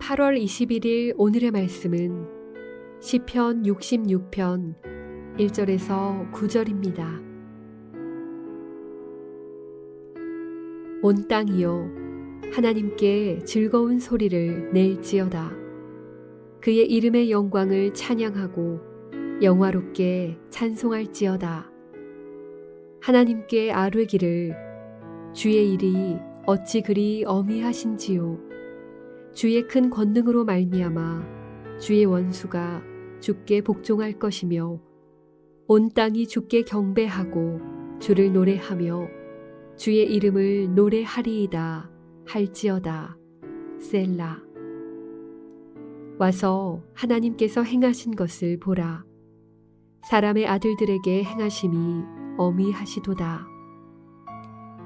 8월 21일 오늘의 말씀은 시편 66편 1절에서 9절입니다. 온 땅이여 하나님께 즐거운 소리를 낼지어다. 그의 이름의 영광을 찬양하고 영화롭게 찬송할지어다. 하나님께 아뢰기를 주의 일이 어찌 그리 어미하신지요. 주의 큰 권능으로 말미암아 주의 원수가 주께 복종할 것이며 온 땅이 주께 경배하고 주를 노래하며 주의 이름을 노래하리이다 할지어다. 셀라. 와서 하나님께서 행하신 것을 보라. 사람의 아들들에게 행하심이 어미하시도다.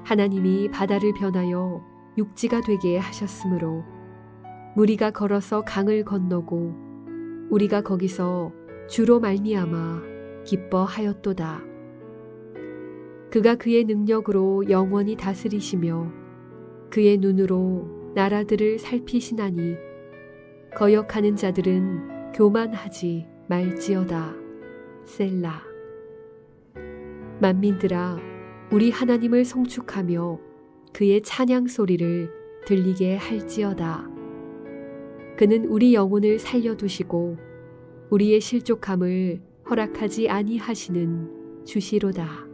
하나님이 바다를 변하여 육지가 되게 하셨으므로 무리가 걸어서 강을 건너고 우리가 거기서 주로 말미암아 기뻐하였도다. 그가 그의 능력으로 영원히 다스리시며 그의 눈으로 나라들을 살피시나니 거역하는 자들은 교만하지 말지어다. 셀라. 만민들아 우리 하나님을 송축하며 그의 찬양 소리를 들리게 할지어다. 그는 우리 영혼을 살려두시고 우리의 실족함을 허락하지 아니하시는 주시로다.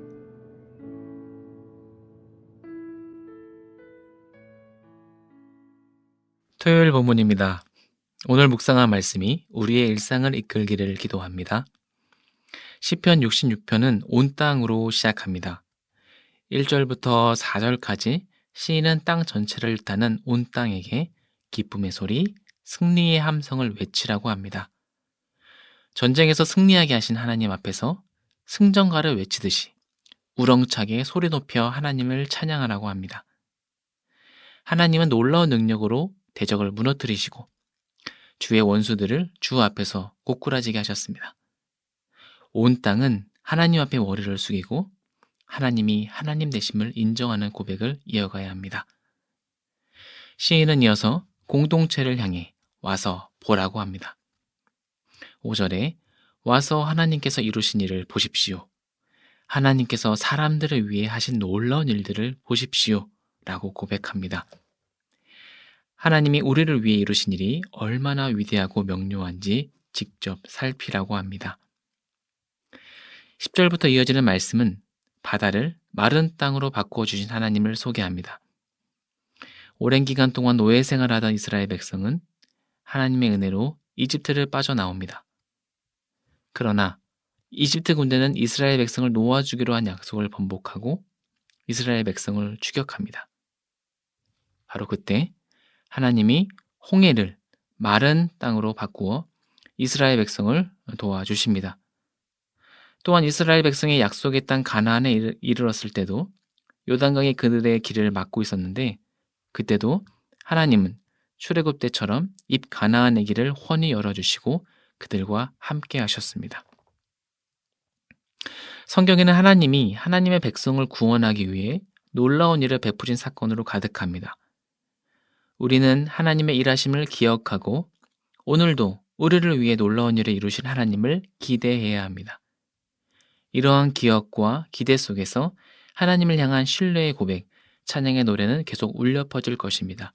토요일 본문입니다. 오늘 묵상한 말씀이 우리의 일상을 이끌기를 기도합니다. 시편 66편은 온 땅으로 시작합니다. 1절부터 4절까지 시인은 땅 전체를 뜻하는 온 땅에게 기쁨의 소리, 승리의 함성을 외치라고 합니다. 전쟁에서 승리하게 하신 하나님 앞에서 승전가를 외치듯이 우렁차게 소리 높여 하나님을 찬양하라고 합니다. 하나님은 놀라운 능력으로 대적을 무너뜨리시고 주의 원수들을 주 앞에서 꼬꾸라지게 하셨습니다. 온 땅은 하나님 앞에 머리를 숙이고 하나님이 하나님 되심을 인정하는 고백을 이어가야 합니다. 시인은 이어서 공동체를 향해 와서 보라고 합니다. 5절에 와서 하나님께서 이루신 일을 보십시오. 하나님께서 사람들을 위해 하신 놀라운 일들을 보십시오. 라고 고백합니다. 하나님이 우리를 위해 이루신 일이 얼마나 위대하고 명료한지 직접 살피라고 합니다. 10절부터 이어지는 말씀은 바다를 마른 땅으로 바꿔주신 하나님을 소개합니다. 오랜 기간 동안 노예 생활하던 이스라엘 백성은 하나님의 은혜로 이집트를 빠져나옵니다. 그러나 이집트 군대는 이스라엘 백성을 놓아주기로 한 약속을 번복하고 이스라엘 백성을 추격합니다. 바로 그때 하나님이 홍해를 마른 땅으로 바꾸어 이스라엘 백성을 도와주십니다. 또한 이스라엘 백성의 약속의 땅 가나안에 이르렀을 때도 요단강이 그들의 길을 막고 있었는데 그때도 하나님은 출애굽 때처럼 입 가나안의 길을 훤히 열어주시고 그들과 함께 하셨습니다. 성경에는 하나님이 하나님의 백성을 구원하기 위해 놀라운 일을 베푸신 사건으로 가득합니다. 우리는 하나님의 일하심을 기억하고 오늘도 우리를 위해 놀라운 일을 이루신 하나님을 기대해야 합니다. 이러한 기억과 기대 속에서 하나님을 향한 신뢰의 고백, 찬양의 노래는 계속 울려 퍼질 것입니다.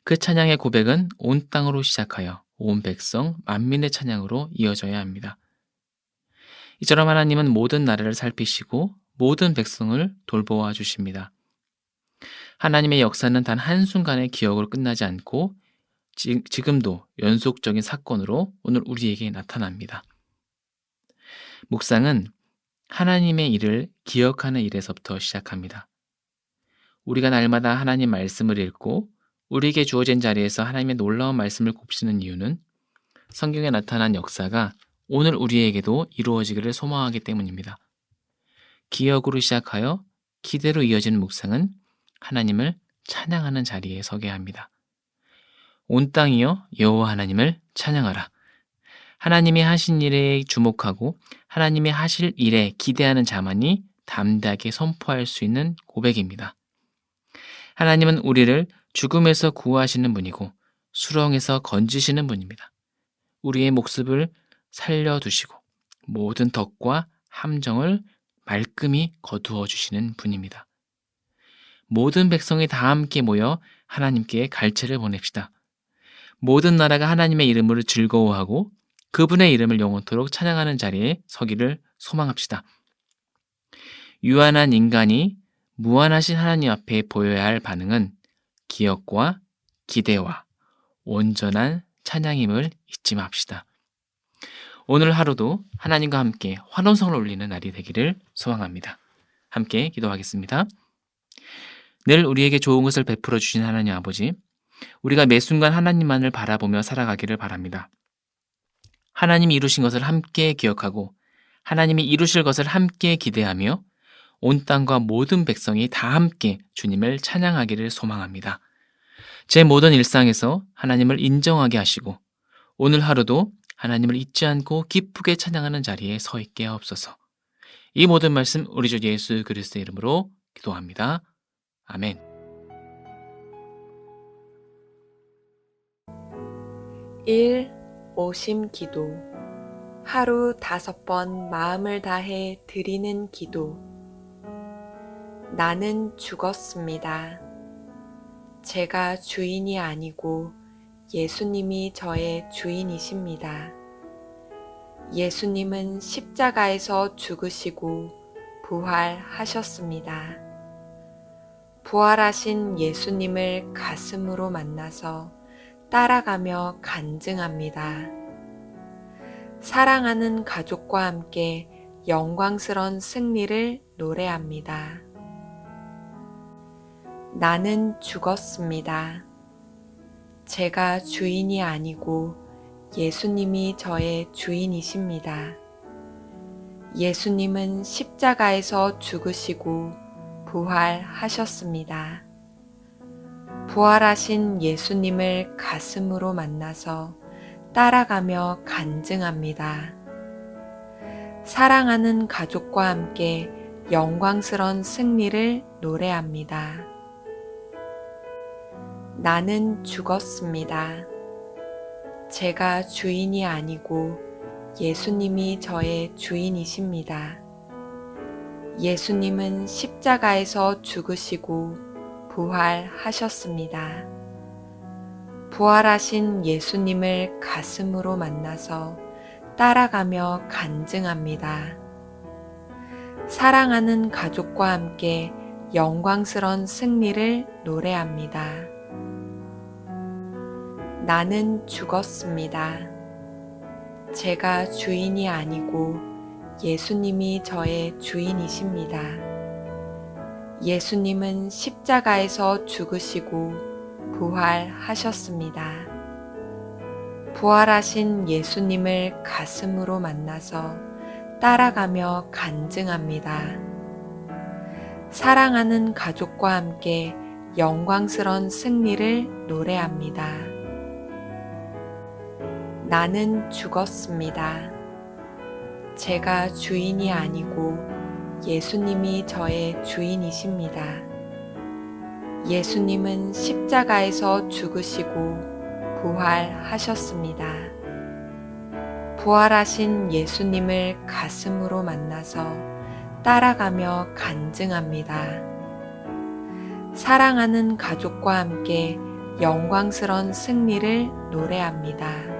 그 찬양의 고백은 온 땅으로 시작하여 온 백성, 만민의 찬양으로 이어져야 합니다. 이처럼 하나님은 모든 나라를 살피시고 모든 백성을 돌보아 주십니다. 하나님의 역사는 단 한순간의 기억으로 끝나지 않고 지금도 연속적인 사건으로 오늘 우리에게 나타납니다. 묵상은 하나님의 일을 기억하는 일에서부터 시작합니다. 우리가 날마다 하나님 말씀을 읽고 우리에게 주어진 자리에서 하나님의 놀라운 말씀을 곱씹는 이유는 성경에 나타난 역사가 오늘 우리에게도 이루어지기를 소망하기 때문입니다. 기억으로 시작하여 기대로 이어지는 묵상은 하나님을 찬양하는 자리에 서게 합니다. 온 땅이여 여호와 하나님을 찬양하라. 하나님이 하신 일에 주목하고 하나님이 하실 일에 기대하는 자만이 담대하게 선포할 수 있는 고백입니다. 하나님은 우리를 죽음에서 구하시는 분이고 수렁에서 건지시는 분입니다. 우리의 목숨을 살려두시고 모든 덕과 함정을 말끔히 거두어 주시는 분입니다. 모든 백성이 다 함께 모여 하나님께 갈채를 보냅시다. 모든 나라가 하나님의 이름으로 즐거워하고 그분의 이름을 영원토록 찬양하는 자리에 서기를 소망합시다. 유한한 인간이 무한하신 하나님 앞에 보여야 할 반응은 기억과 기대와 온전한 찬양임을 잊지 맙시다. 오늘 하루도 하나님과 함께 환호성을 울리는 날이 되기를 소망합니다. 함께 기도하겠습니다. 늘 우리에게 좋은 것을 베풀어 주신 하나님 아버지, 우리가 매 순간 하나님만을 바라보며 살아가기를 바랍니다. 하나님이 이루신 것을 함께 기억하고 하나님이 이루실 것을 함께 기대하며 온 땅과 모든 백성이 다 함께 주님을 찬양하기를 소망합니다. 제 모든 일상에서 하나님을 인정하게 하시고 오늘 하루도 하나님을 잊지 않고 기쁘게 찬양하는 자리에 서 있게 하옵소서. 이 모든 말씀 우리 주 예수 그리스도의 이름으로 기도합니다. 아멘. 오심 기도. 하루 5번 마음을 다해 드리는 기도. 나는 죽었습니다. 제가 주인이 아니고 예수님이 저의 주인이십니다. 예수님은 십자가에서 죽으시고 부활하셨습니다. 부활하신 예수님을 가슴으로 만나서 따라가며 간증합니다. 사랑하는 가족과 함께 영광스러운 승리를 노래합니다. 나는 죽었습니다. 제가 주인이 아니고 예수님이 저의 주인이십니다. 예수님은 십자가에서 죽으시고 부활하셨습니다. 부활하신 예수님을 가슴으로 만나서 따라가며 간증합니다. 사랑하는 가족과 함께 영광스러운 승리를 노래합니다. 나는 죽었습니다. 제가 주인이 아니고 예수님이 저의 주인이십니다. 예수님은 십자가에서 죽으시고 부활하셨습니다. 부활하신 예수님을 가슴으로 만나서 따라가며 간증합니다. 사랑하는 가족과 함께 영광스러운 승리를 노래합니다. 나는 죽었습니다. 제가 주인이 아니고 예수님이 저의 주인이십니다. 예수님은 십자가에서 죽으시고 부활하셨습니다. 부활하신 예수님을 가슴으로 만나서 따라가며 간증합니다. 사랑하는 가족과 함께 영광스러운 승리를 노래합니다. 나는 죽었습니다. 제가 주인이 아니고 예수님이 저의 주인이십니다. 예수님은 십자가에서 죽으시고 부활하셨습니다. 부활하신 예수님을 가슴으로 만나서 따라가며 간증합니다. 사랑하는 가족과 함께 영광스러운 승리를 노래합니다.